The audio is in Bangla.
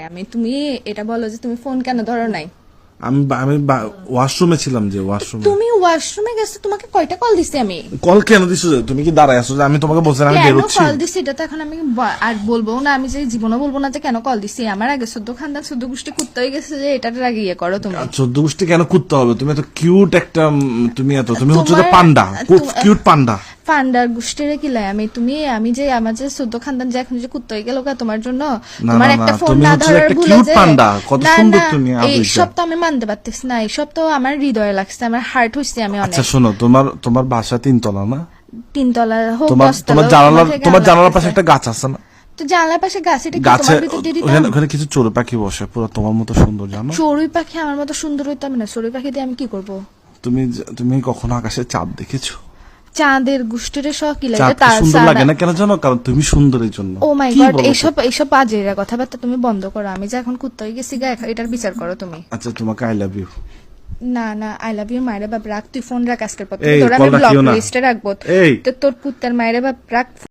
আমি তুমি এটা বলো যে তুমি ফোন কেন ধরো নাই? আমি আমি ওয়াশরুমে ছিলাম, যে ওয়াশরুমে। তুমি ওয়াশরুমে গেছো, তোমাকে কয়টা কল দিছি আমি? কল কেন দিছো? তুমি কি দাঁড়ায় আছো? আমি তোমাকে বলছিলাম আমি কেন বেরোচ্ছি। কল দিছি এটা তো এখন আমি আর বলবো না, আমি যে জীবনও বলবো না যে কেন কল দিছি। আমার আগে 14 খানদান 14 গোষ্ঠী কুত্তা হয়ে গেছে যে এটার আগে ইয়ে করো তুমি। 14 গোষ্ঠী কেন করতে হবে? তুমি এত কিউট একটা, তুমি হচ্ছে তো পান্ডা, কিউট পান্ডা। ফান্ডার গোষ্ঠীরে কি লাই আমি? আমি যে আমার যে 14 খানদান যে এখন যে কুত্তা হয়ে গেল তোমার জন্য, না, তোমার না, একটা না, ফোন তুমি না হচ্ছে ধরার একটা ভুলে কিউট যে পান্ডা। কত না সুন্দর না, তুমি, এই আদুইটা। সব তো আমি মানতে পারতেছি না, এই সব তো আমার হৃদয়ে লাগছে, আমার হার্ট হইছে আমি অনেক। আচ্ছা শোনো, তোমার বাসা 3 তলা না? 3 তলা হোক, তোমার 10 তলা হোক, তোমার জানালার আল্লাহর পাশে কাছে। একটা গাছ আছে না? তো জানলার পাশে গাছ, এটা কি গাছে তোমার ভিতর দিয়ে দিতাম? ওখানে কিছু চড়ুই পাখি বসে, পুরো তোমার মতো সুন্দর, জানো? চড়ুই পাখি আমার মতো সুন্দর হইতাম না? চড়ুই পাখি দিয়ে আমি কি করব? তুমি কখনো আকাশে চাঁদ দেখেছো? চাঁদের গোষ্ঠীরে সহ কি লাগে? চাঁদ সুন্দর লাগে না কেন জানো? কারণ তুমি সুন্দরের জন্য। ও মাই কি গড, বলো তো? এইসব বাজে কথাবার্তা তুমি বন্ধ করো। আমি যে এখন কুত্তা হয়ে গেছি গা, এটার বিচার করো তুমি। আচ্ছা তোমাকে আই লাভ ইউ। না না, আই লাভ ইউ মায়ের বাপ রাখ, তুই ফোন রাখ আজকের পর এই, তোর আমি কল ব্লক রাখিও না। লিস্টে রাখবো। এই। তো তোর কুত্তার মায়ের বাপ রাখ।